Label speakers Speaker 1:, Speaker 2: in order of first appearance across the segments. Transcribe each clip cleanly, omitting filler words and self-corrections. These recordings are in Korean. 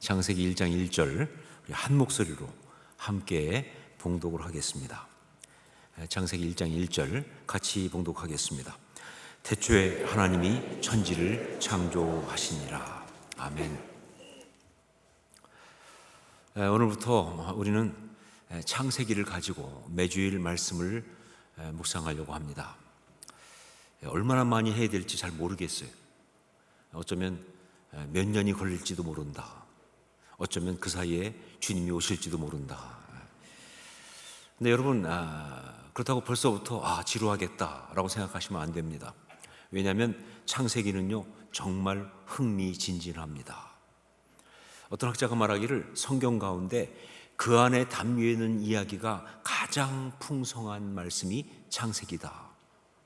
Speaker 1: 창세기 1장 1절 한 목소리로 함께 봉독을 하겠습니다. 창세기 1장 1절 같이 봉독하겠습니다. 태초에 하나님이 천지를 창조하시니라. 아멘. 오늘부터 우리는 창세기를 가지고 매주일 말씀을 묵상하려고 합니다. 얼마나 많이 해야 될지 잘 모르겠어요. 어쩌면 몇 년이 걸릴지도 모른다. 어쩌면 그 사이에 주님이 오실지도 모른다. 근데 여러분, 그렇다고 벌써부터 지루하겠다라고 생각하시면 안 됩니다. 왜냐하면 창세기는요 정말 흥미진진합니다. 어떤 학자가 말하기를 성경 가운데 그 안에 담겨 있는 이야기가 가장 풍성한 말씀이 창세기다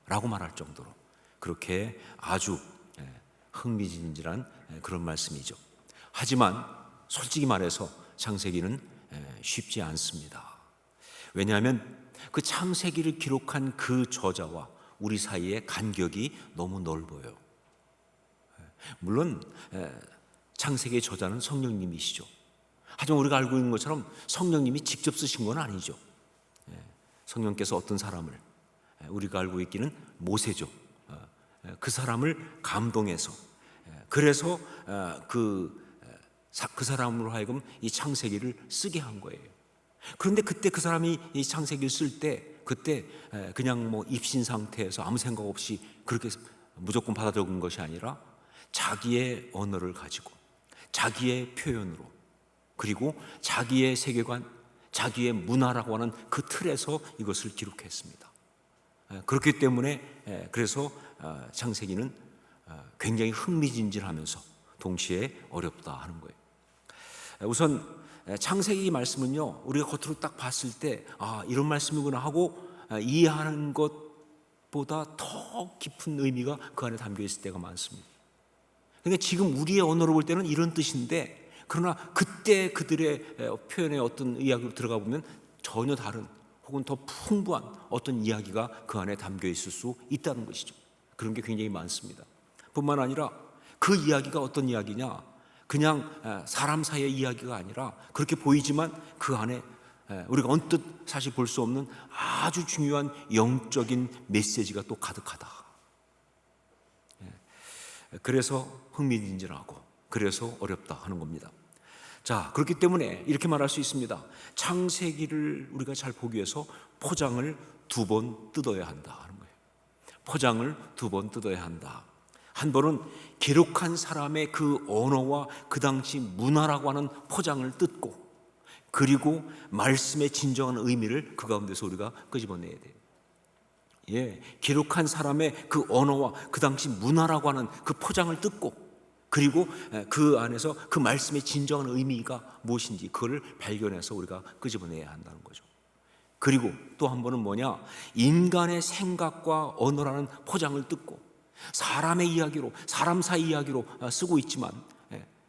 Speaker 1: 라고 말할 정도로 그렇게 아주 흥미진진한 그런 말씀이죠. 하지만 솔직히 말해서 창세기는 쉽지 않습니다. 왜냐하면 그 창세기를 기록한 그 저자와 우리 사이의 간격이 너무 넓어요. 물론 창세기의 저자는 성령님이시죠. 하지만 우리가 알고 있는 것처럼 성령님이 직접 쓰신 건 아니죠. 성령께서 어떤 사람을, 우리가 알고 있기는 모세죠. 그 사람을 감동해서, 그래서 그 사람으로 하여금 이 창세기를 쓰게 한 거예요. 그런데 그때 그 사람이 이 창세기를 쓸 때 그때 그냥 입신 상태에서 아무 생각 없이 그렇게 무조건 받아 적은 것이 아니라 자기의 언어를 가지고 자기의 표현으로 그리고 자기의 세계관, 자기의 문화라고 하는 그 틀에서 이것을 기록했습니다. 그렇기 때문에 그래서 창세기는 굉장히 흥미진진하면서 동시에 어렵다 하는 거예요. 우선 창세기 말씀은요 우리가 겉으로 딱 봤을 때 이런 말씀이구나 하고 이해하는 것보다 더 깊은 의미가 그 안에 담겨 있을 때가 많습니다. 그러니까 지금 우리의 언어로 볼 때는 이런 뜻인데 그러나 그때 그들의 표현에 어떤 이야기로 들어가 보면 전혀 다른 혹은 더 풍부한 어떤 이야기가 그 안에 담겨 있을 수 있다는 것이죠. 그런 게 굉장히 많습니다. 뿐만 아니라 그 이야기가 어떤 이야기냐, 그냥 사람 사이의 이야기가 아니라 그렇게 보이지만 그 안에 우리가 언뜻 사실 볼 수 없는 아주 중요한 영적인 메시지가 또 가득하다. 그래서 흥미진진하고 그래서 어렵다 하는 겁니다. 자, 그렇기 때문에 이렇게 말할 수 있습니다. 창세기를 우리가 잘 보기 위해서 포장을 2번 뜯어야 한다 하는 거예요. 포장을 2번 뜯어야 한다. 한 번은 기록한 사람의 그 언어와 그 당시 문화라고 하는 포장을 뜯고 그리고 말씀의 진정한 의미를 그 가운데서 우리가 끄집어내야 돼요. 기록한 사람의 그 언어와 그 당시 문화라고 하는 그 포장을 뜯고 그리고 그 안에서 그 말씀의 진정한 의미가 무엇인지 그걸 발견해서 우리가 끄집어내야 한다는 거죠. 그리고 또 한 번은 뭐냐, 인간의 생각과 언어라는 포장을 뜯고 사람의 이야기로, 사람 사이 이야기로 쓰고 있지만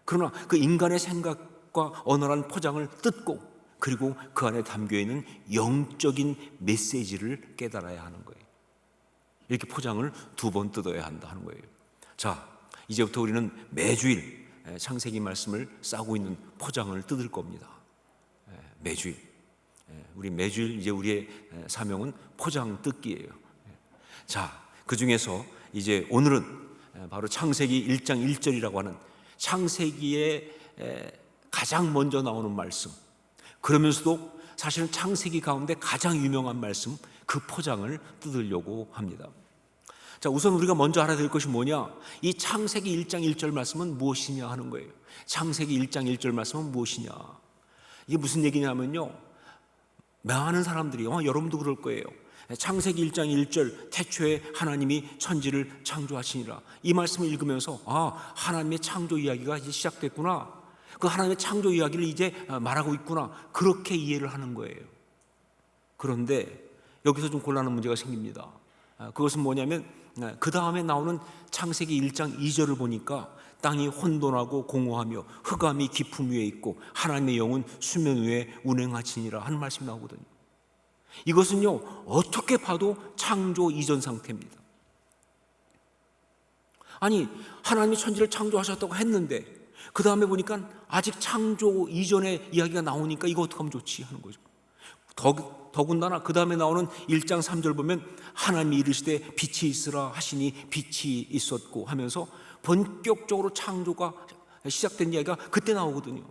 Speaker 1: 그러나 그 인간의 생각과 언어라는 포장을 뜯고 그리고 그 안에 담겨있는 영적인 메시지를 깨달아야 하는 거예요. 이렇게 포장을 2번 뜯어야 한다 하는 거예요. 자, 이제부터 우리는 매주일 창세기 말씀을 싸고 있는 포장을 뜯을 겁니다. 매주일. 우리 매주일 이제 우리의 사명은 포장 뜯기예요. 자, 그 중에서 이제 오늘은 바로 창세기 1장 1절이라고 하는 창세기에 가장 먼저 나오는 말씀, 그러면서도 사실은 창세기 가운데 가장 유명한 말씀, 그 포장을 뜯으려고 합니다. 자, 우선 우리가 먼저 알아야 될 것이 뭐냐, 이 창세기 1장 1절 말씀은 무엇이냐 하는 거예요. 창세기 1장 1절 말씀은 무엇이냐, 이게 무슨 얘기냐면요, 많은 사람들이 여러분도 그럴 거예요. 창세기 1장 1절 태초에 하나님이 천지를 창조하시니라, 이 말씀을 읽으면서 하나님의 창조 이야기가 이제 시작됐구나, 그 하나님의 창조 이야기를 이제 말하고 있구나, 그렇게 이해를 하는 거예요. 그런데 여기서 좀 곤란한 문제가 생깁니다. 그것은 뭐냐면 그 다음에 나오는 창세기 1장 2절을 보니까 땅이 혼돈하고 공허하며 흑암이 깊음 위에 있고 하나님의 영은 수면 위에 운행하시니라 하는 말씀이 나오거든요. 이것은요 어떻게 봐도 창조 이전 상태입니다. 아니, 하나님이 천지를 창조하셨다고 했는데 그 다음에 보니까 아직 창조 이전의 이야기가 나오니까 이거 어떻게 하면 좋지 하는 거죠. 더군다나 그 다음에 나오는 1장 3절 보면 하나님이 이르시되 빛이 있으라 하시니 빛이 있었고 하면서 본격적으로 창조가 시작된 이야기가 그때 나오거든요.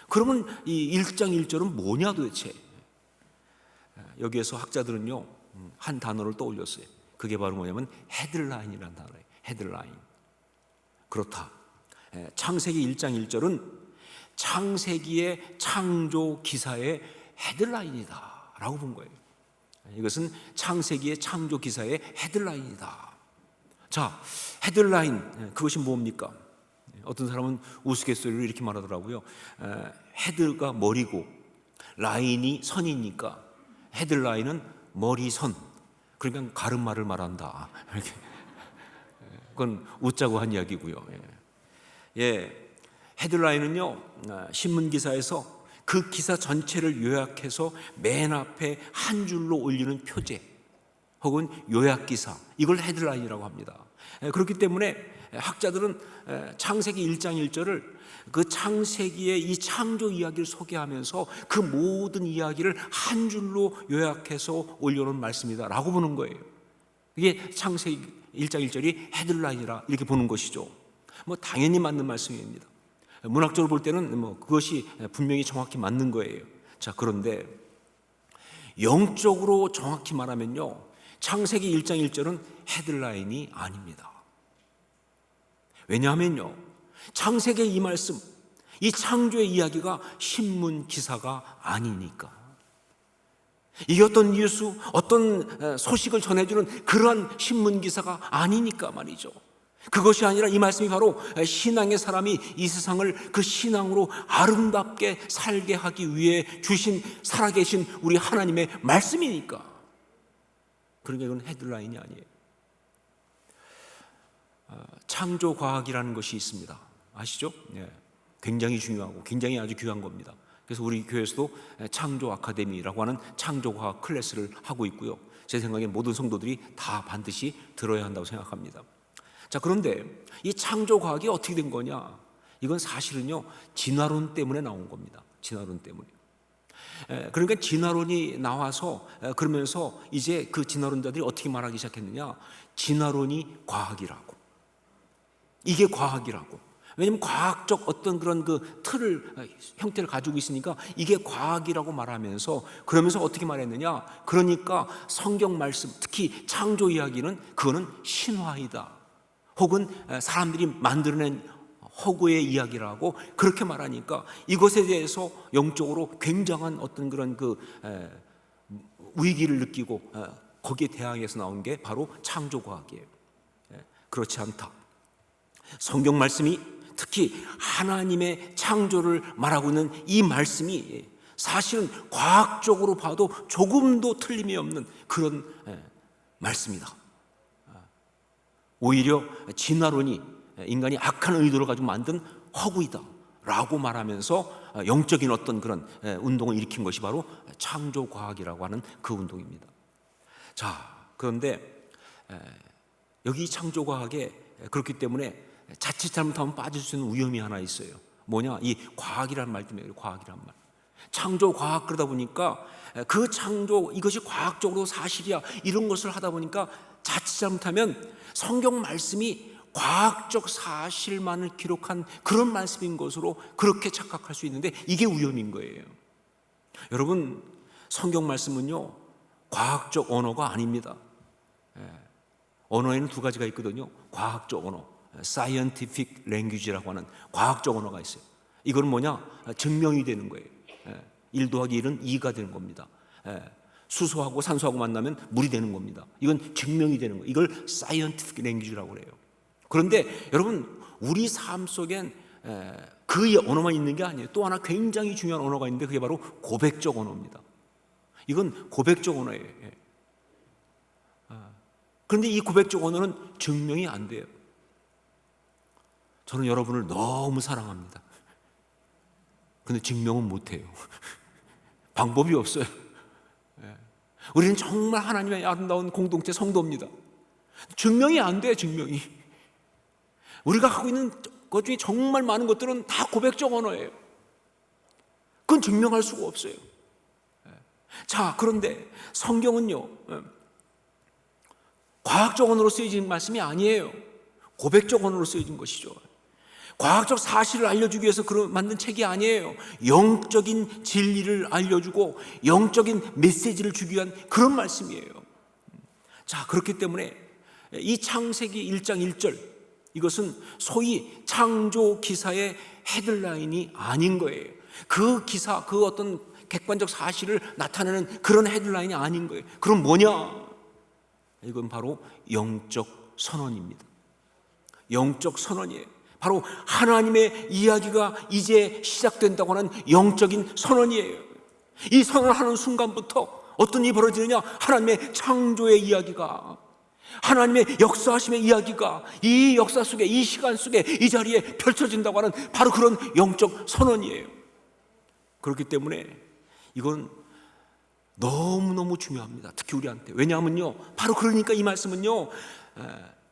Speaker 1: 그러면 이 1장 1절은 뭐냐 도대체. 여기에서 학자들은요 한 단어를 떠올렸어요. 그게 바로 뭐냐면 헤드라인이라는 단어예요. 헤드라인. 그렇다. 창세기 1장 1절은 창세기의 창조 기사의 헤드라인이다 라고 본 거예요. 이것은 창세기의 창조 기사의 헤드라인이다. 자, 헤드라인, 그것이 뭡니까? 어떤 사람은 우스갯소리로 이렇게 말하더라고요. 헤드가 머리고 라인이 선이니까 헤드라인은 머리선, 그러니까 가르마를 말한다. 이렇게. 그건 웃자고 한 이야기고요. 헤드라인은요 신문 기사에서 그 기사 전체를 요약해서 맨 앞에 한 줄로 올리는 표제 혹은 요약 기사, 이걸 헤드라인이라고 합니다. 그렇기 때문에 학자들은 창세기 1장 1절을 그 창세기의 이 창조 이야기를 소개하면서 그 모든 이야기를 한 줄로 요약해서 올려놓은 말씀이다 라고 보는 거예요. 이게 창세기 1장 1절이 헤드라인이라 이렇게 보는 것이죠. 뭐 당연히 맞는 말씀입니다. 문학적으로 볼 때는 뭐 그것이 분명히 정확히 맞는 거예요. 자, 그런데 영적으로 정확히 말하면요 창세기 1장 1절은 헤드라인이 아닙니다. 왜냐하면요 창세기의 이 말씀, 이 창조의 이야기가 신문 기사가 아니니까. 이게 어떤 뉴스, 어떤 소식을 전해주는 그러한 신문 기사가 아니니까 말이죠. 그것이 아니라 이 말씀이 바로 신앙의 사람이 이 세상을 그 신앙으로 아름답게 살게 하기 위해 주신 살아계신 우리 하나님의 말씀이니까. 그러니까 이건 헤드라인이 아니에요. 창조과학이라는 것이 있습니다. 아시죠? 굉장히 중요하고 굉장히 아주 귀한 겁니다. 그래서 우리 교회에서도 창조 아카데미라고 하는 창조과학 클래스를 하고 있고요. 제 생각엔 모든 성도들이 다 반드시 들어야 한다고 생각합니다. 자, 그런데 이 창조과학이 어떻게 된 거냐? 이건 사실은요 진화론 때문에 나온 겁니다. 진화론 때문에. 그러니까 진화론이 나와서 그러면서 이제 그 진화론자들이 어떻게 말하기 시작했느냐? 진화론이 과학이라고. 이게 과학이라고. 왜냐하면 과학적 어떤 그런 그 틀을, 형태를 가지고 있으니까 이게 과학이라고 말하면서, 그러면서 어떻게 말했느냐? 그러니까 성경 말씀, 특히 창조 이야기는 그거는 신화이다, 혹은 사람들이 만들어낸 허구의 이야기라고 그렇게 말하니까 이것에 대해서 영적으로 굉장한 어떤 그런 그 위기를 느끼고 거기에 대항해서 나온 게 바로 창조과학이에요. 그렇지 않다. 성경 말씀이, 특히 하나님의 창조를 말하고 있는 이 말씀이 사실은 과학적으로 봐도 조금도 틀림이 없는 그런 말씀이다. 오히려 진화론이 인간이 악한 의도를 가지고 만든 허구이다 라고 말하면서 영적인 어떤 그런 운동을 일으킨 것이 바로 창조과학이라고 하는 그 운동입니다. 자, 그런데 여기 창조과학에 그렇기 때문에 자칫 잘못하면 빠질 수 있는 위험이 하나 있어요. 뭐냐? 이 과학이라는 말 때문에. 과학이란 말, 창조과학, 그러다 보니까 그 창조, 이것이 과학적으로 사실이야, 이런 것을 하다 보니까 자칫 잘못하면 성경 말씀이 과학적 사실만을 기록한 그런 말씀인 것으로 그렇게 착각할 수 있는데, 이게 위험인 거예요. 여러분, 성경 말씀은요 과학적 언어가 아닙니다. 언어에는 두 가지가 있거든요. 과학적 언어, scientific language라고 하는 과학적 언어가 있어요. 이건 뭐냐? 증명이 되는 거예요. 1 더하기 1은 2가 되는 겁니다. 수소하고 산소하고 만나면 물이 되는 겁니다. 이건 증명이 되는 거예요. 이걸 scientific language라고 그래요. 그런데 여러분, 우리 삶 속엔 그 언어만 있는 게 아니에요. 또 하나 굉장히 중요한 언어가 있는데 그게 바로 고백적 언어입니다. 이건 고백적 언어예요. 그런데 이 고백적 언어는 증명이 안 돼요. 저는 여러분을 너무 사랑합니다. 근데 증명은 못해요. 방법이 없어요. 우리는 정말 하나님의 아름다운 공동체 성도입니다. 증명이 안 돼요. 증명이. 우리가 하고 있는 그것 중에 정말 많은 것들은 다 고백적 언어예요. 그건 증명할 수가 없어요. 자, 그런데 성경은요, 과학적 언어로 쓰여진 말씀이 아니에요. 고백적 언어로 쓰여진 것이죠. 과학적 사실을 알려주기 위해서 만든 책이 아니에요. 영적인 진리를 알려주고 영적인 메시지를 주기 위한 그런 말씀이에요. 자, 그렇기 때문에 이 창세기 1장 1절, 이것은 소위 창조 기사의 헤드라인이 아닌 거예요. 그 기사, 그 어떤 객관적 사실을 나타내는 그런 헤드라인이 아닌 거예요. 그럼 뭐냐? 이건 바로 영적 선언입니다. 영적 선언이에요. 바로 하나님의 이야기가 이제 시작된다고 하는 영적인 선언이에요. 이 선언하는 순간부터 어떤 일이 벌어지느냐? 하나님의 창조의 이야기가, 하나님의 역사하심의 이야기가 이 역사 속에, 이 시간 속에, 이 자리에 펼쳐진다고 하는 바로 그런 영적 선언이에요. 그렇기 때문에 이건 너무너무 중요합니다. 특히 우리한테. 왜냐하면요, 바로 그러니까 이 말씀은요,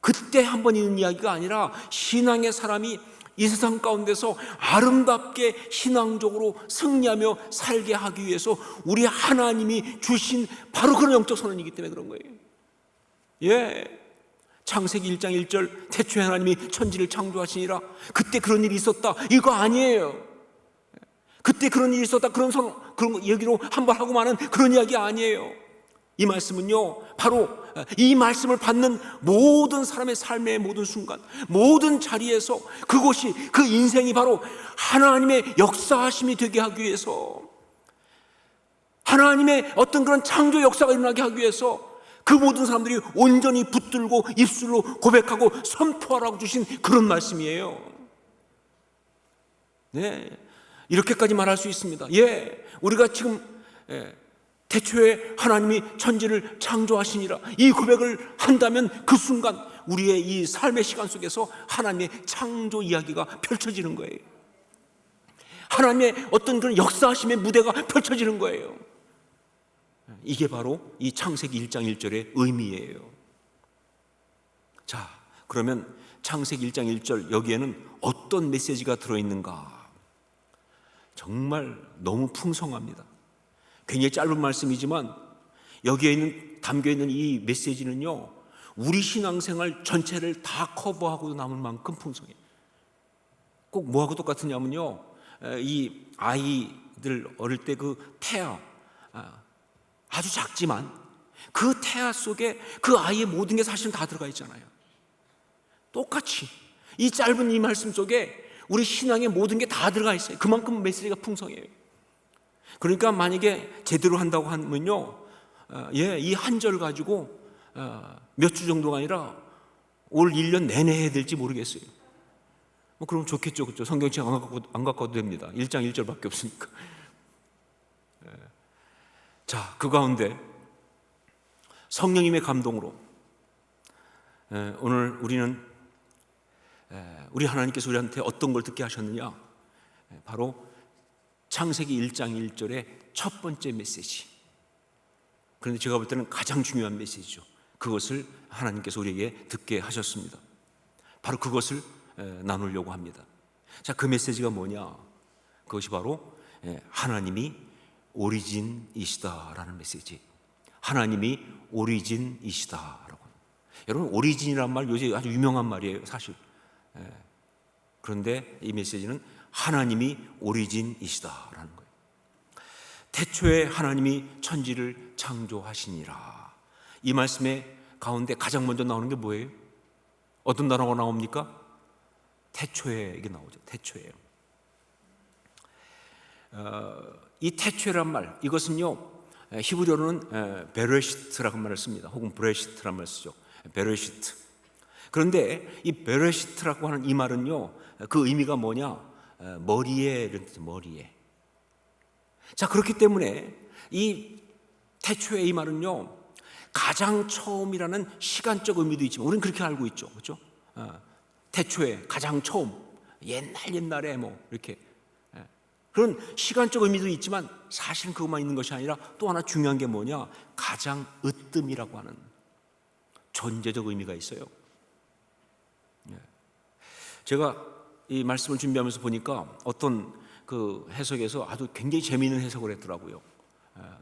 Speaker 1: 그때 한 번 있는 이야기가 아니라 신앙의 사람이 이 세상 가운데서 아름답게 신앙적으로 승리하며 살게 하기 위해서 우리 하나님이 주신 바로 그런 영적 선언이기 때문에 그런 거예요. 예, 창세기 1장 1절, 태초에 하나님이 천지를 창조하시니라. 그때 그런 일이 있었다, 이거 아니에요. 그때 그런 일이 있었다, 그런 얘기로 한번 하고 마는 그런 이야기 아니에요. 이 말씀은요, 바로 이 말씀을 받는 모든 사람의 삶의 모든 순간, 모든 자리에서 그곳이, 그 인생이 바로 하나님의 역사하심이 되게 하기 위해서, 하나님의 어떤 그런 창조 역사가 일어나게 하기 위해서 그 모든 사람들이 온전히 붙들고 입술로 고백하고 선포하라고 주신 그런 말씀이에요. 네, 이렇게까지 말할 수 있습니다. 예, 우리가 지금 태초에 하나님이 천지를 창조하시니라, 이 고백을 한다면 그 순간 우리의 이 삶의 시간 속에서 하나님의 창조 이야기가 펼쳐지는 거예요. 하나님의 어떤 그런 역사하심의 무대가 펼쳐지는 거예요. 이게 바로 이 창세기 1장 1절의 의미예요. 자, 그러면 창세기 1장 1절, 여기에는 어떤 메시지가 들어있는가? 정말 너무 풍성합니다. 굉장히 짧은 말씀이지만 여기에 담겨있는 이 메시지는요, 우리 신앙생활 전체를 다 커버하고 남을 만큼 풍성해요. 꼭 뭐하고 똑같으냐면요, 이 아이들 어릴 때 그 태아, 아주 작지만 그 태아 속에 그 아이의 모든 게 사실은 다 들어가 있잖아요. 똑같이 이 짧은 이 말씀 속에 우리 신앙의 모든 게 다 들어가 있어요. 그만큼 메시지가 풍성해요. 그러니까 만약에 제대로 한다고 하면요, 이 한 절 가지고 몇 주 정도가 아니라 올 1년 내내 해야 될지 모르겠어요. 뭐 그럼 좋겠죠, 그렇죠? 성경책 안 갖고 와도 됩니다. 1장 1절밖에 없으니까. 자, 그 가운데 성령님의 감동으로 오늘 우리는 우리 하나님께서 우리한테 어떤 걸 듣게 하셨느냐? 바로 창세기 1장 1절의 첫 번째 메시지. 그런데 제가 볼 때는 가장 중요한 메시지죠. 그것을 하나님께서 우리에게 듣게 하셨습니다. 바로 그것을 나누려고 합니다. 자, 그 메시지가 뭐냐? 그것이 바로 하나님이 오리진이시다라는 메시지. 하나님이 오리진이시다라고. 여러분, 오리진이란 말 요새 아주 유명한 말이에요, 사실. 그런데 이 메시지는 하나님이 오리진이시다라는 거예요. 태초에 하나님이 천지를 창조하시니라. 이 말씀의 가운데 가장 먼저 나오는 게 뭐예요? 어떤 단어가 나옵니까? 태초에, 이게 나오죠. 태초에. 이 태초란 말, 이것은요, 히브리어로는 베레시트라고 말을 씁니다. 혹은 브레시트라는 말을 쓰죠. 베레시트. 그런데 이 베레시트라고 하는 이 말은요, 그 의미가 뭐냐? 머리에, 이런 뜻이에요. 머리에. 자, 그렇기 때문에 이 태초의 이 말은요, 가장 처음이라는 시간적 의미도 있지만 우리는 그렇게 알고 있죠, 그렇죠? 태초에 가장 처음, 옛날에 뭐 이렇게 그런 시간적 의미도 있지만 사실은 그것만 있는 것이 아니라 또 하나 중요한 게 뭐냐? 가장 으뜸이라고 하는 존재적 의미가 있어요. 제가 이 말씀을 준비하면서 보니까 어떤 그 해석에서 아주 굉장히 재미있는 해석을 했더라고요.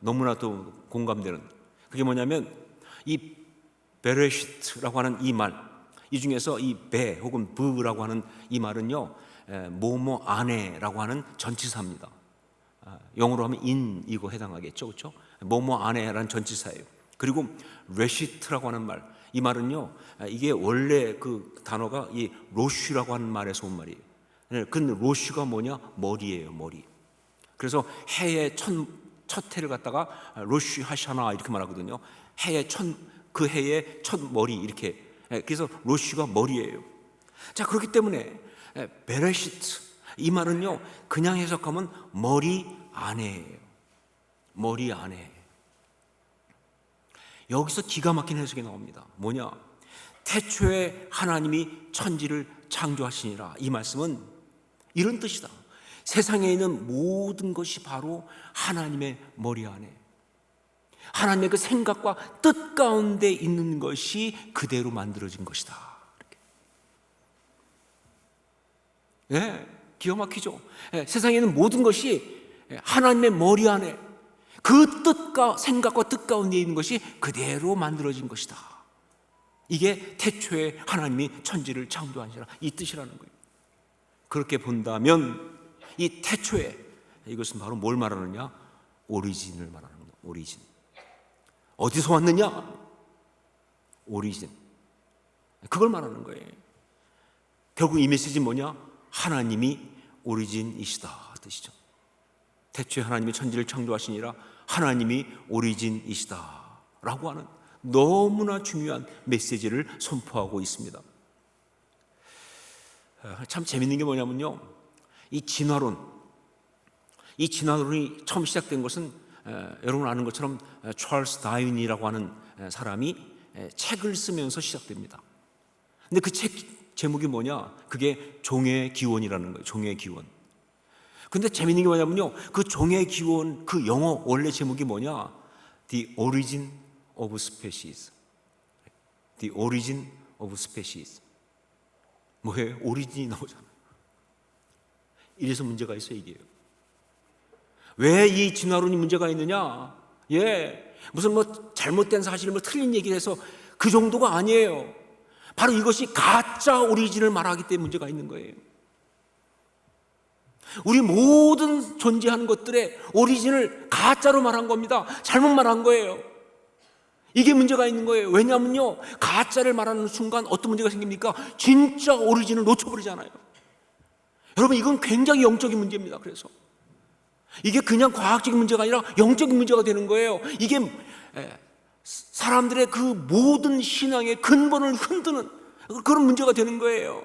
Speaker 1: 너무나도 공감되는. 그게 뭐냐면 이 베레시트라고 하는 이 말, 이 중에서 이 베 혹은 브라고 하는 이 말은요, 뭐뭐 안에라고 하는 전치사입니다. 영어로 하면 in 이거 해당하겠죠, 그렇죠? 뭐뭐 안에라는 전치사예요. 그리고 레시트라고 하는 말, 이 말은요, 이게 원래 그 단어가 이 로쉬라고 하는 말에서 온 말이에요. 그 로쉬가 뭐냐? 머리예요, 머리. 그래서 해의 첫 해를 갖다가 로쉬 하샤나 이렇게 말하거든요. 해의 그 해의 첫 머리 이렇게. 그래서 로쉬가 머리예요. 자, 그렇기 때문에 베레시트 이 말은요, 그냥 해석하면 머리 안에예요. 머리 안에. 여기서 기가 막힌 해석이 나옵니다. 뭐냐? 태초에 하나님이 천지를 창조하시니라. 이 말씀은 이런 뜻이다. 세상에 있는 모든 것이 바로 하나님의 머리 안에, 하나님의 그 생각과 뜻 가운데 있는 것이 그대로 만들어진 것이다. 예, 기가 막히죠. 세상에 있는 모든 것이 하나님의 머리 안에, 그 뜻과 생각과 뜻 가운데 있는 것이 그대로 만들어진 것이다. 이게 태초에 하나님이 천지를 창조하시라 이 뜻이라는 거예요. 그렇게 본다면 이 태초에, 이것은 바로 뭘 말하느냐? 오리진을 말하는 거예요. 오리진. 어디서 왔느냐? 오리진. 그걸 말하는 거예요. 결국 이 메시지는 뭐냐? 하나님이 오리진이시다 뜻이죠. 태초에 하나님이 천지를 창조하시니라 하나님이 오리진이시다 라고 하는 너무나 중요한 메시지를 선포하고 있습니다. 참 재밌는 게 뭐냐면요, 이 진화론이 처음 시작된 것은 여러분 아는 것처럼 찰스 다윈이라고 하는 사람이 책을 쓰면서 시작됩니다. 근데 그 책 제목이 뭐냐? 그게 종의 기원이라는 거예요. 종의 기원. 근데 재밌는 게 뭐냐면요, 그 종의 기원, 그 영어 원래 제목이 뭐냐? The Origin of Species. The Origin of Species. 뭐예요? 오리진이 나오잖아요. 이래서 문제가 있어요, 이게요. 왜 이 진화론이 문제가 있느냐? 무슨 뭐 잘못된 사실, 뭐 틀린 얘기를 해서 그 정도가 아니에요. 바로 이것이 가짜 오리진을 말하기 때문에 문제가 있는 거예요. 우리 모든 존재하는 것들의 오리진을 가짜로 말한 겁니다. 잘못 말한 거예요. 이게 문제가 있는 거예요. 왜냐하면요, 가짜를 말하는 순간 어떤 문제가 생깁니까? 진짜 오리진을 놓쳐버리잖아요. 여러분, 이건 굉장히 영적인 문제입니다. 그래서 이게 그냥 과학적인 문제가 아니라 영적인 문제가 되는 거예요. 이게 사람들의 그 모든 신앙의 근본을 흔드는 그런 문제가 되는 거예요.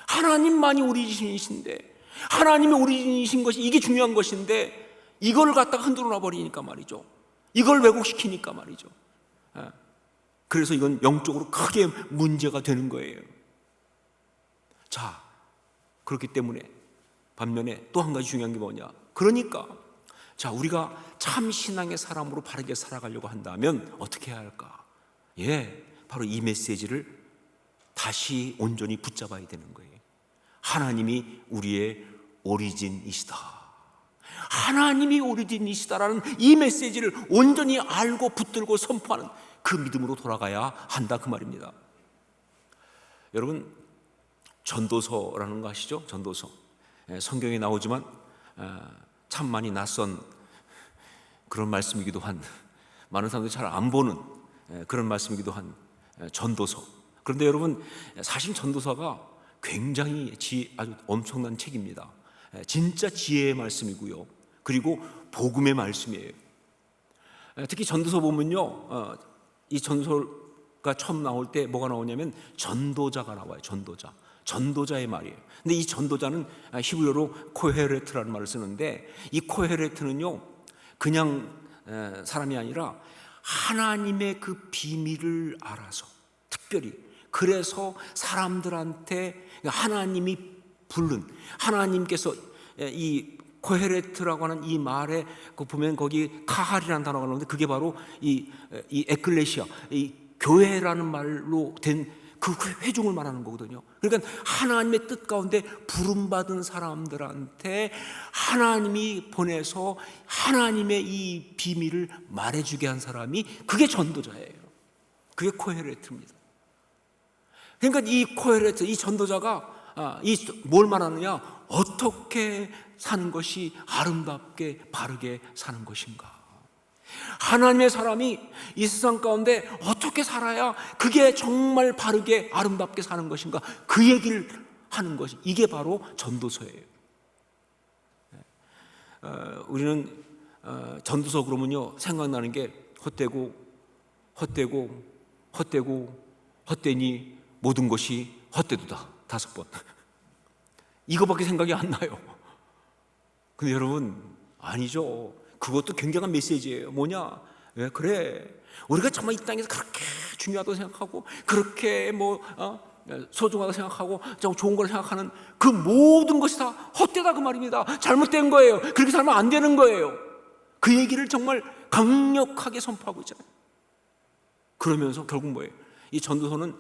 Speaker 1: 하나님만이 오리진이신데, 하나님이 오리진이신 것이 이게 중요한 것인데, 이걸 갖다가 흔들어 놔버리니까 말이죠. 이걸 왜곡시키니까 말이죠. 그래서 이건 영적으로 크게 문제가 되는 거예요. 자, 그렇기 때문에 반면에 또 한 가지 중요한 게 뭐냐? 그러니까 자, 우리가 참 신앙의 사람으로 바르게 살아가려고 한다면 어떻게 해야 할까? 바로 이 메시지를 다시 온전히 붙잡아야 되는 거예요. 하나님이 우리의 오리진이시다. 하나님이 오리진이시다라는 이 메시지를 온전히 알고 붙들고 선포하는 그 믿음으로 돌아가야 한다 그 말입니다. 여러분, 전도서라는 거 아시죠? 전도서. 성경에 나오지만 참 많이 낯선 그런 말씀이기도 한, 많은 사람들이 잘 안 보는 그런 말씀이기도 한 전도서. 그런데 여러분, 사실 전도서가 굉장히 아주 엄청난 책입니다. 진짜 지혜의 말씀이고요, 그리고 복음의 말씀이에요. 특히 전도서 보면요, 이 전도서가 처음 나올 때 뭐가 나오냐면 전도자가 나와요. 전도자의 말이에요. 근데 이 전도자는 히브리어로 코헤레트라는 말을 쓰는데, 이 코헤레트는요, 그냥 사람이 아니라 하나님의 그 비밀을 알아서 특별히, 그래서 사람들한테 하나님이 부른, 하나님께서 이 코헤레트라고 하는 이 말에 그 보면 거기 카할이라는 단어가 나오는데, 그게 바로 이 에클레시아, 이 교회라는 말로 된 그 회중을 말하는 거거든요. 그러니까 하나님의 뜻 가운데 부름받은 사람들한테 하나님이 보내서 하나님의 이 비밀을 말해주게 한 사람이, 그게 전도자예요. 그게 코헤레트입니다. 그러니까 이 코헤레트, 이 전도자가 뭘 말하느냐, 어떻게 사는 것이 아름답게 바르게 사는 것인가, 하나님의 사람이 이 세상 가운데 어떻게 살아야 그게 정말 바르게 아름답게 사는 것인가, 그 얘기를 하는 것이, 이게 바로 전도서예요. 우리는 전도서 그러면요 생각나는 게 헛되고 헛되니 모든 것이 헛되도다, 5번. 이거밖에 생각이 안 나요. 근데 여러분, 아니죠. 그것도 굉장한 메시지예요. 뭐냐? 왜 그래? 우리가 정말 이 땅에서 그렇게 중요하다고 생각하고, 그렇게 소중하다고 생각하고, 좋은 걸 생각하는 그 모든 것이 다 헛되다, 그 말입니다. 잘못된 거예요. 그렇게 살면 안 되는 거예요. 그 얘기를 정말 강력하게 선포하고 있잖아요. 그러면서 결국 뭐예요? 이 전도서는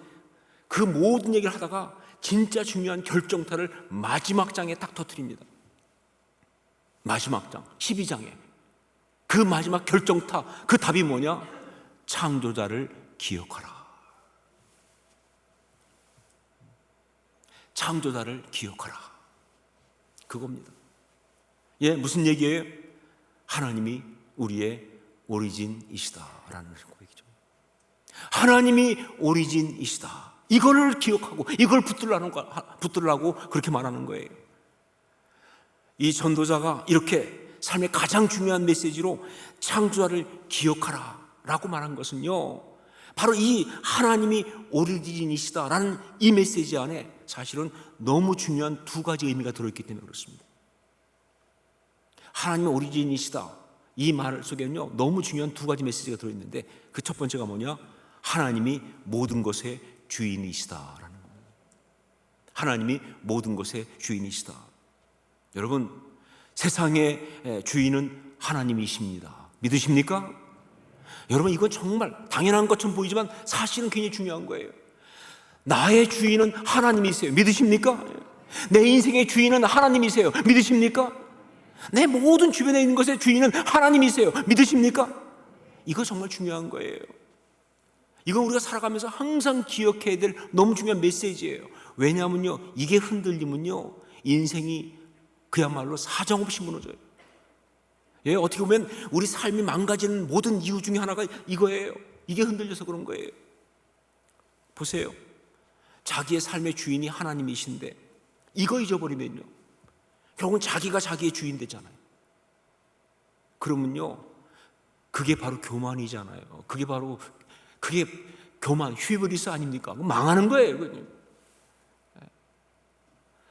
Speaker 1: 그 모든 얘기를 하다가 진짜 중요한 결정타를 마지막 장에 딱 터뜨립니다. 마지막 장, 12장에 그 마지막 결정타, 그 답이 뭐냐? 창조자를 기억하라. 창조자를 기억하라, 그겁니다. 예, 무슨 얘기예요? 하나님이 우리의 오리진이시다라는 얘기죠. 하나님이 오리진이시다, 이걸 기억하고 이걸 붙들라고 그렇게 말하는 거예요. 이 전도자가 이렇게 삶의 가장 중요한 메시지로 창조자를 기억하라 라고 말한 것은요, 바로 이 하나님이 오리진이시다라는 이 메시지 안에 사실은 너무 중요한 2가지 의미가 들어있기 때문에 그렇습니다. 하나님이 오리진이시다, 이 말 속에는요 너무 중요한 2가지 메시지가 들어있는데, 그 첫 번째가 뭐냐? 하나님이 모든 것의 주인이시다라는 겁니다. 하나님이 모든 것의 주인이시다. 여러분, 세상의 주인은 하나님이십니다. 믿으십니까? 여러분, 이건 정말 당연한 것처럼 보이지만 사실은 굉장히 중요한 거예요. 나의 주인은 하나님이세요. 믿으십니까? 내 인생의 주인은 하나님이세요. 믿으십니까? 내 모든 주변에 있는 것의 주인은 하나님이세요. 믿으십니까? 이거 정말 중요한 거예요. 이건 우리가 살아가면서 항상 기억해야 될 너무 중요한 메시지예요. 왜냐하면요, 이게 흔들리면요 인생이 그야말로 사정없이 무너져요. 예, 어떻게 보면 우리 삶이 망가지는 모든 이유 중에 하나가 이거예요. 이게 흔들려서 그런 거예요. 보세요, 자기의 삶의 주인이 하나님이신데 이거 잊어버리면요 결국은 자기가 자기의 주인 되잖아요. 그러면요 그게 바로 교만이잖아요. 그게 교만, 휘브리스 아닙니까? 망하는 거예요.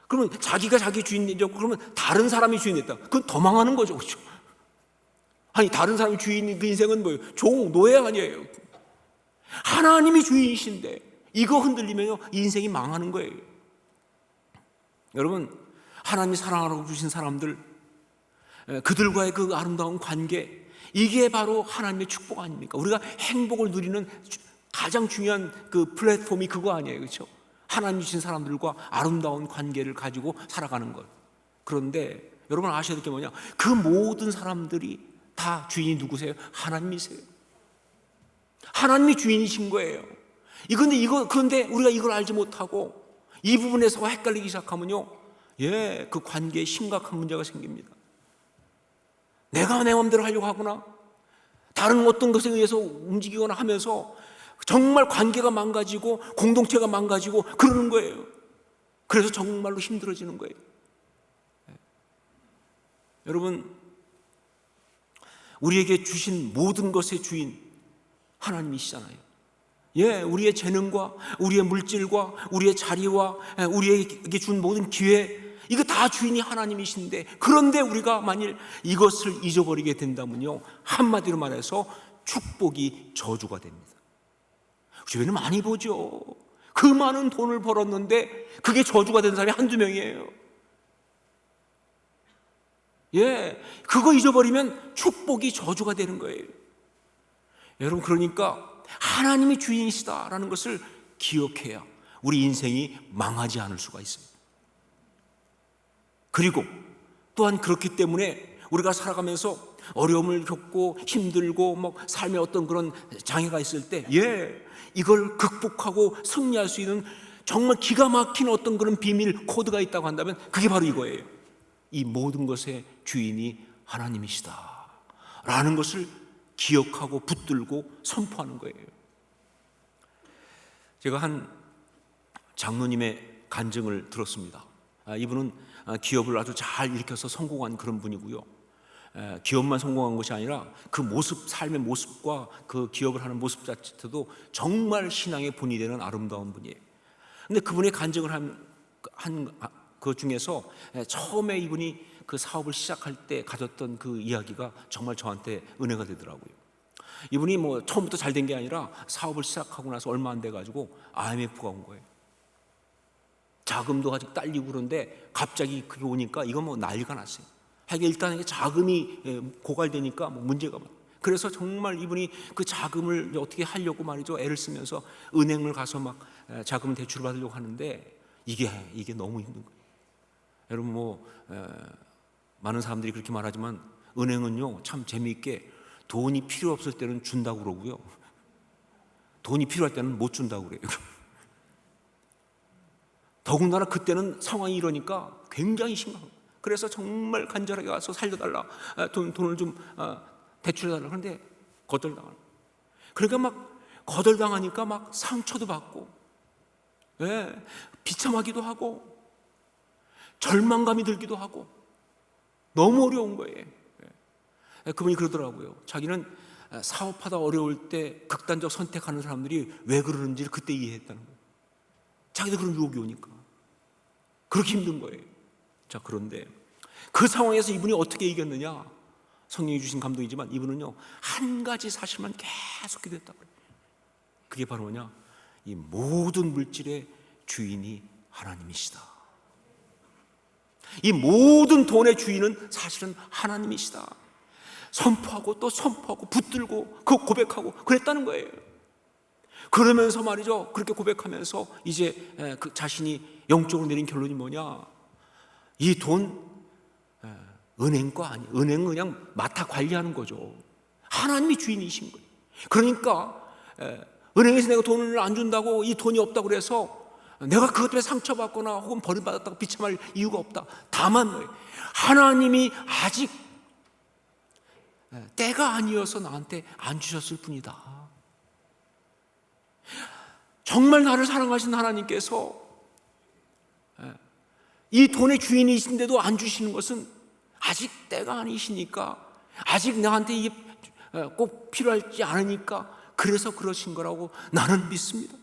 Speaker 1: 그러면 자기가 자기 주인 되고, 그러면 다른 사람이 주인 됐다, 그건 더 망하는 거죠. 그렇죠? 아니, 다른 사람이 주인인 그 인생은 뭐예요? 종, 노예 아니에요. 하나님이 주인이신데 이거 흔들리면요 인생이 망하는 거예요. 여러분, 하나님이 사랑하라고 주신 사람들, 그들과의 그 아름다운 관계, 이게 바로 하나님의 축복 아닙니까? 우리가 행복을 누리는 가장 중요한 그 플랫폼이 그거 아니에요. 그렇죠? 하나님 주신 사람들과 아름다운 관계를 가지고 살아가는 것. 그런데 여러분 아셔야 될 게 뭐냐? 그 모든 사람들이 다 주인이 누구세요? 하나님이세요. 하나님이 주인이신 거예요. 그런데 우리가 이걸 알지 못하고 이 부분에서 헷갈리기 시작하면요, 그 관계에 심각한 문제가 생깁니다. 내가 내 마음대로 하려고 하거나 다른 어떤 것에 의해서 움직이거나 하면서 정말 관계가 망가지고 공동체가 망가지고 그러는 거예요. 그래서 정말로 힘들어지는 거예요. 여러분, 우리에게 주신 모든 것의 주인 하나님이시잖아요. 우리의 재능과 우리의 물질과 우리의 자리와 우리에게 준 모든 기회, 이거 다 주인이 하나님이신데, 그런데 우리가 만일 이것을 잊어버리게 된다면요, 한마디로 말해서 축복이 저주가 됩니다. 주변에 많이 보죠. 그 많은 돈을 벌었는데 그게 저주가 된 사람이 한두 명이에요. 그거 잊어버리면 축복이 저주가 되는 거예요. 여러분, 그러니까 하나님이 주인이시다라는 것을 기억해야 우리 인생이 망하지 않을 수가 있어요. 그리고 또한 그렇기 때문에 우리가 살아가면서 어려움을 겪고 힘들고 삶에 어떤 그런 장애가 있을 때 이걸 극복하고 승리할 수 있는 정말 기가 막힌 어떤 그런 비밀 코드가 있다고 한다면 그게 바로 이거예요. 이 모든 것의 주인이 하나님이시다 라는 것을 기억하고 붙들고 선포하는 거예요. 제가 한 장로님의 간증을 들었습니다. 이분은 기업을 아주 잘 일으켜서 성공한 그런 분이고요. 기업만 성공한 것이 아니라 그 모습, 삶의 모습과 그 기업을 하는 모습 자체도 정말 신앙의 본이 되는 아름다운 분이에요. 근데 그분의 간증을 한 그 중에서 처음에 이분이 그 사업을 시작할 때 가졌던 그 이야기가 정말 저한테 은혜가 되더라고요. 이분이 처음부터 잘 된 게 아니라 사업을 시작하고 나서 얼마 안 돼가지고 IMF가 온 거예요. 자금도 아직 딸리고 그런데 갑자기 그게 오니까 이건 난리가 났어요. 일단 자금이 고갈되니까 문제가 많아요. 그래서 정말 이분이 그 자금을 어떻게 하려고 말이죠, 애를 쓰면서 은행을 가서 자금 대출을 받으려고 하는데 이게 너무 힘든 거예요. 여러분 많은 사람들이 그렇게 말하지만 은행은요 참 재미있게 돈이 필요 없을 때는 준다고 그러고요, 돈이 필요할 때는 못 준다고 그래요. 더군다나 그때는 상황이 이러니까 굉장히 심각해요. 그래서 정말 간절하게 와서 살려달라, 돈을 좀 대출해달라. 그런데 거절당하는. 그러니까 거절당하니까 상처도 받고, 비참하기도 하고, 절망감이 들기도 하고, 너무 어려운 거예요. 그분이 그러더라고요. 자기는 사업하다 어려울 때 극단적 선택하는 사람들이 왜 그러는지를 그때 이해했다는 거예요. 자기도 그런 유혹이 오니까 그렇게 힘든 거예요. 자, 그런데 그 상황에서 이분이 어떻게 이겼느냐? 성령이 주신 감동이지만 이분은요 한 가지 사실만 계속 기도했다고 그래요. 그게 바로 뭐냐? 이 모든 물질의 주인이 하나님이시다. 이 모든 돈의 주인은 사실은 하나님이시다. 선포하고 또 선포하고 붙들고 그 고백하고 그랬다는 거예요. 그러면서 말이죠, 그렇게 고백하면서 이제 그 자신이 영적으로 내린 결론이 뭐냐? 이 돈 은행 거 아니에요. 은행은 그냥 맡아 관리하는 거죠. 하나님이 주인이신 거예요. 그러니까 은행에서 내가 돈을 안 준다고 이 돈이 없다고 그래서 내가 그것 때문에 상처받거나 혹은 버림받았다고 비참할 이유가 없다. 다만 하나님이 아직 때가 아니어서 나한테 안 주셨을 뿐이다. 정말 나를 사랑하신 하나님께서 이 돈의 주인이신데도 안 주시는 것은 아직 때가 아니시니까, 아직 나한테 이게 꼭 필요하지 않으니까 그래서 그러신 거라고 나는 믿습니다.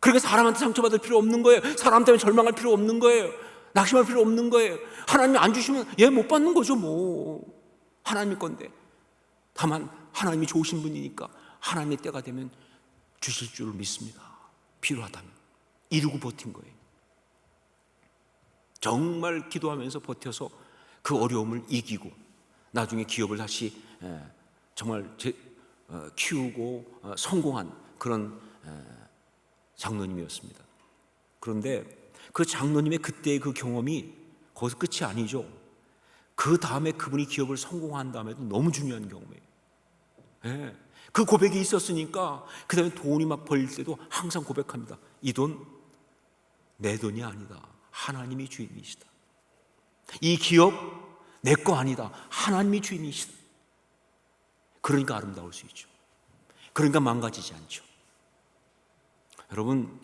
Speaker 1: 그러니까 사람한테 상처받을 필요 없는 거예요. 사람 때문에 절망할 필요 없는 거예요. 낙심할 필요 없는 거예요. 하나님이 안 주시면 못 받는 거죠. 하나님 건데. 다만 하나님이 좋으신 분이니까 하나님의 때가 되면 주실 줄 믿습니다. 필요하다면. 이루고 버틴 거예요. 정말 기도하면서 버텨서 그 어려움을 이기고 나중에 기업을 다시 정말 키우고 성공한 그런 장로님이었습니다. 그런데 그 장로님의 그때의 그 경험이 거기서 끝이 아니죠. 그 다음에 그분이 기업을 성공한 다음에도 너무 중요한 경험이에요. 그 고백이 있었으니까 그 다음에 돈이 벌릴 때도 항상 고백합니다. 이 돈 내 돈이 아니다. 하나님이 주인이시다. 이 기업 내 거 아니다. 하나님이 주인이시다. 그러니까 아름다울 수 있죠. 그러니까 망가지지 않죠. 여러분,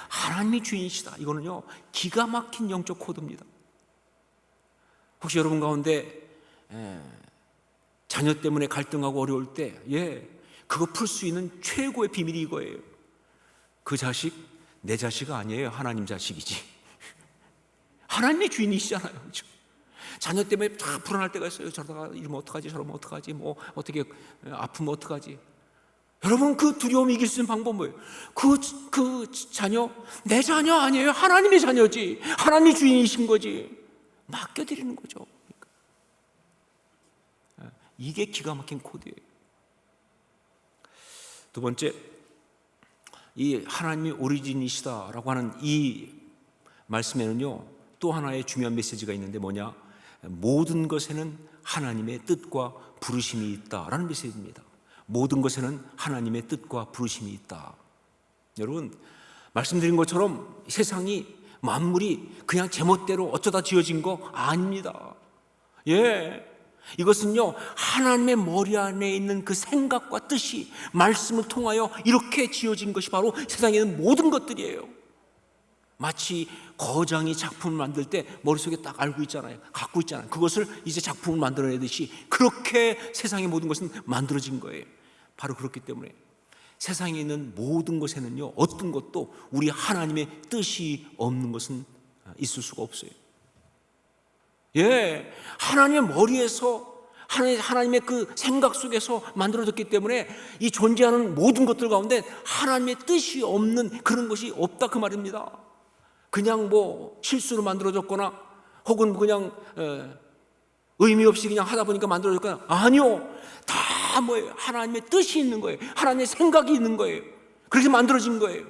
Speaker 1: 하나님이 주인이시다. 이거는요 기가 막힌 영적 코드입니다. 혹시 여러분 가운데 자녀 때문에 갈등하고 어려울 때 그거 풀 수 있는 최고의 비밀이 이거예요. 그 자식 내 자식 아니에요. 하나님 자식이지. 하나님의 주인이시잖아요. 그렇죠? 자녀 때문에 다 불안할 때가 있어요. 저러다가 이러면 어떡하지, 저러면 어떡하지, 어떻게 아프면 어떡하지. 여러분, 그 두려움 이길 수 있는 방법은 뭐예요? 그 자녀 내 자녀 아니에요. 하나님의 자녀지. 하나님이 주인이신 거지. 맡겨드리는 거죠. 이게 기가 막힌 코드예요. 두 번째, 이 하나님이 오리진이시다라고 하는 이 말씀에는요, 또 하나의 중요한 메시지가 있는데 뭐냐? 모든 것에는 하나님의 뜻과 부르심이 있다라는 메시지입니다. 모든 것에는 하나님의 뜻과 부르심이 있다. 여러분, 말씀드린 것처럼 세상이 만물이 그냥 제멋대로 어쩌다 지어진 거 아닙니다. 이것은요, 하나님의 머리 안에 있는 그 생각과 뜻이 말씀을 통하여 이렇게 지어진 것이 바로 세상에 있는 모든 것들이에요. 마치 거장이 작품을 만들 때 머릿속에 딱 알고 있잖아요. 갖고 있잖아요. 그것을 이제 작품을 만들어내듯이 그렇게 세상의 모든 것은 만들어진 거예요. 바로 그렇기 때문에 세상에 있는 모든 것에는요, 어떤 것도 우리 하나님의 뜻이 없는 것은 있을 수가 없어요. 하나님의 머리에서, 하나님의 그 생각 속에서 만들어졌기 때문에 이 존재하는 모든 것들 가운데 하나님의 뜻이 없는 그런 것이 없다, 그 말입니다. 그냥 뭐 실수로 만들어졌거나 혹은 그냥 의미 없이 그냥 하다 보니까 만들어졌거나, 아니요, 다 뭐예요? 하나님의 뜻이 있는 거예요. 하나님의 생각이 있는 거예요. 그렇게 만들어진 거예요.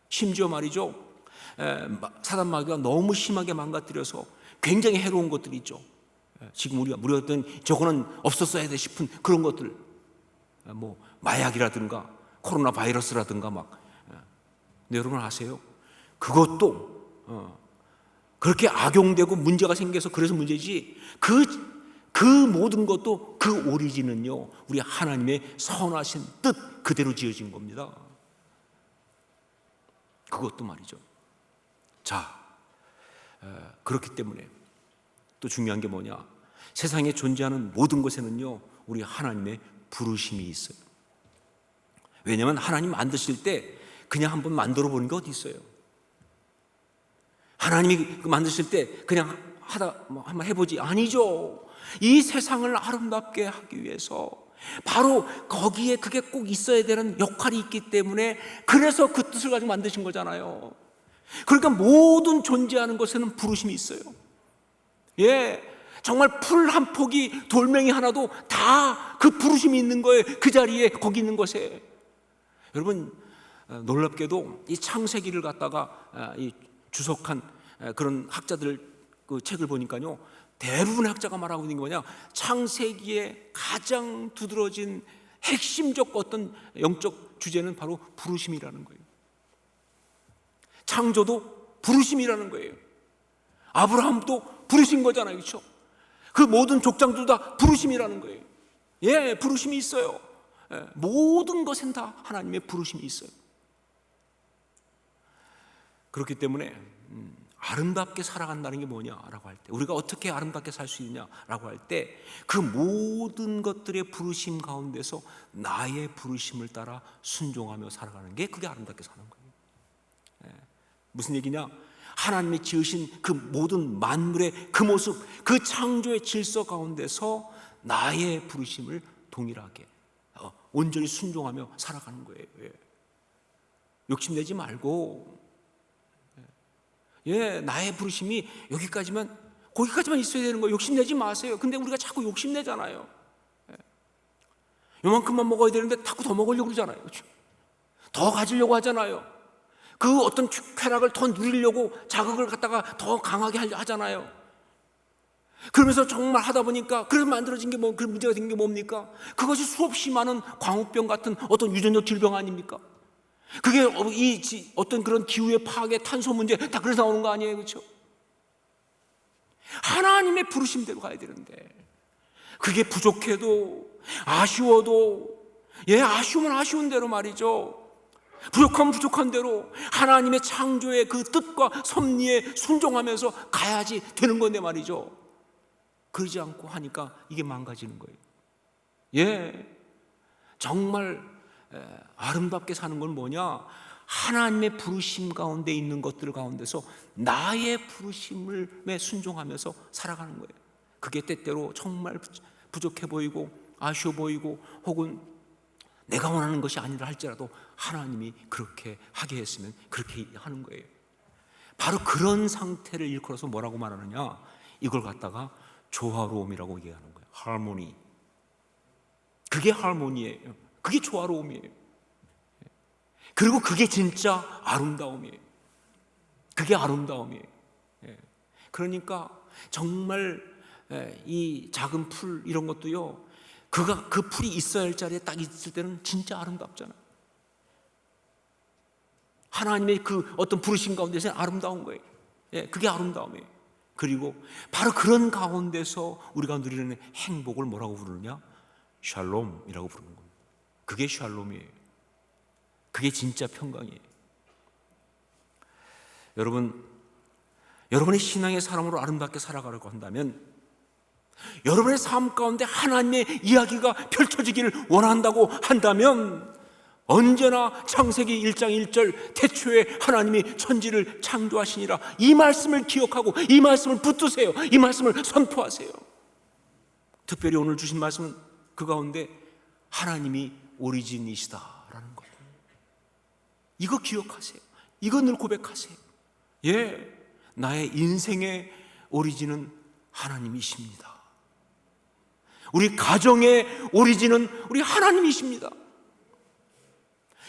Speaker 1: 심지어 말이죠, 사단 마귀가 너무 심하게 망가뜨려서 굉장히 해로운 것들이 있죠. 지금 우리가 어떤 저거는 없었어야 돼 싶은 그런 것들, 뭐 마약이라든가 코로나 바이러스라든가 막. 근데 여러분 아세요? 그것도 그렇게 악용되고 문제가 생겨서 그래서 문제지, 그 모든 것도 그 오리진은요, 우리 하나님의 선하신 뜻 그대로 지어진 겁니다. 그것도 말이죠. 자, 그렇기 때문에 또 중요한 게 뭐냐? 세상에 존재하는 모든 것에는요, 우리 하나님의 부르심이 있어요. 왜냐하면 하나님 만드실 때 그냥 한번 만들어 보는 게 어디 있어요? 하나님이 만드실 때 그냥 한번 해보지, 아니죠. 이 세상을 아름답게 하기 위해서 바로 거기에 그게 꼭 있어야 되는 역할이 있기 때문에, 그래서 그 뜻을 가지고 만드신 거잖아요. 그러니까 모든 존재하는 것에는 부르심이 있어요. 정말 풀 한 폭이, 돌멩이 하나도 다 그 부르심이 있는 거예요. 그 자리에, 거기 있는 것에. 여러분, 놀랍게도 이 창세기를 갖다가 이 주석한 그런 학자들 그 책을 보니까요, 대부분의 학자가 말하고 있는 게 뭐냐? 창세기의 가장 두드러진 핵심적 어떤 영적 주제는 바로 부르심이라는 거예요. 창조도 부르심이라는 거예요. 아브라함도 부르신 거잖아요, 그렇죠? 그 모든 족장도 다 부르심이라는 거예요. 부르심이 있어요. 모든 것엔 다 하나님의 부르심이 있어요. 그렇기 때문에 아름답게 살아간다는 게 뭐냐라고 할 때, 우리가 어떻게 아름답게 살 수 있냐라고 할 때, 그 모든 것들의 부르심 가운데서 나의 부르심을 따라 순종하며 살아가는 게, 그게 아름답게 사는 거예요. 무슨 얘기냐? 하나님이 지으신 그 모든 만물의 그 모습, 그 창조의 질서 가운데서 나의 부르심을 동일하게 온전히 순종하며 살아가는 거예요. 욕심내지 말고, 나의 부르심이 여기까지만, 거기까지만 있어야 되는 거예요. 욕심내지 마세요. 근데 우리가 자꾸 욕심내잖아요. 요만큼만 먹어야 되는데 자꾸 더 먹으려고 그러잖아요. 그렇죠? 더 가지려고 하잖아요. 그 어떤 쾌락을 더 누리려고 자극을 갖다가 더 강하게 하잖아요. 그러면서 정말 하다 보니까 그래서 만들어진 게 뭐, 그 문제가 생긴 게 뭡니까? 그것이 수없이 많은 광우병 같은 어떤 유전적 질병 아닙니까? 그게 어떤 그런 기후의 파괴, 탄소 문제 다 그래서 나오는 거 아니에요, 그렇죠? 하나님의 부르심대로 가야 되는데, 그게 부족해도, 아쉬워도, 아쉬우면 아쉬운 대로 말이죠. 부족하면 부족한 대로 하나님의 창조의 그 뜻과 섭리에 순종하면서 가야지 되는 건데 말이죠. 그러지 않고 하니까 이게 망가지는 거예요. 정말 아름답게 사는 건 뭐냐? 하나님의 부르심 가운데 있는 것들 가운데서 나의 부르심에 순종하면서 살아가는 거예요. 그게 때때로 정말 부족해 보이고 아쉬워 보이고 혹은 내가 원하는 것이 아니라 할지라도 하나님이 그렇게 하게 했으면 그렇게 하는 거예요. 바로 그런 상태를 일컬어서 뭐라고 말하느냐? 이걸 갖다가 조화로움이라고 얘기하는 거예요. harmony. 그게 harmony예요. 그게 조화로움이에요. 그리고 그게 진짜 아름다움이에요. 그게 아름다움이에요. 그러니까 정말 이 작은 풀 이런 것도요, 그 풀이 있어야 할 자리에 딱 있을 때는 진짜 아름답잖아요. 하나님의 그 어떤 부르심 가운데서 아름다운 거예요. 그게 아름다움이에요. 그리고 바로 그런 가운데서 우리가 누리는 행복을 뭐라고 부르느냐? 샬롬이라고 부르는 겁니다. 그게 샬롬이에요. 그게 진짜 평강이에요. 여러분의 신앙의 사람으로 아름답게 살아가려고 한다면, 여러분의 삶 가운데 하나님의 이야기가 펼쳐지기를 원한다고 한다면, 언제나 창세기 1장 1절 태초에 하나님이 천지를 창조하시니라, 이 말씀을 기억하고 이 말씀을 붙드세요. 이 말씀을 선포하세요. 특별히 오늘 주신 말씀은 그 가운데 하나님이 오리진이시다라는 거예요. 이거 기억하세요. 이거 늘 고백하세요. 나의 인생의 오리진은 하나님이십니다. 우리 가정의 오리진은 우리 하나님이십니다.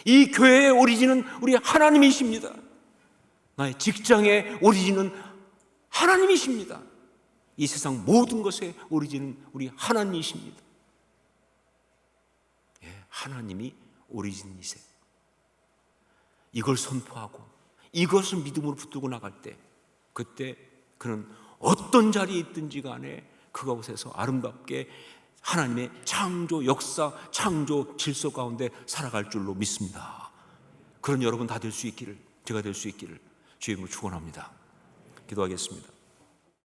Speaker 1: 이 교회의 오리진은 우리 하나님이십니다. 나의 직장의 오리진은 하나님이십니다. 이 세상 모든 것의 오리진은 우리 하나님이십니다. 하나님이 오리진이세요. 이걸 선포하고 이것을 믿음으로 붙들고 나갈 때, 그때 그는 어떤 자리에 있든지 간에 그곳에서 아름답게 하나님의 창조 역사, 창조 질서 가운데 살아갈 줄로 믿습니다. 그런 여러분 다 될 수 있기를, 제가 될 수 있기를 주의 이름으로 축원합니다. 기도하겠습니다.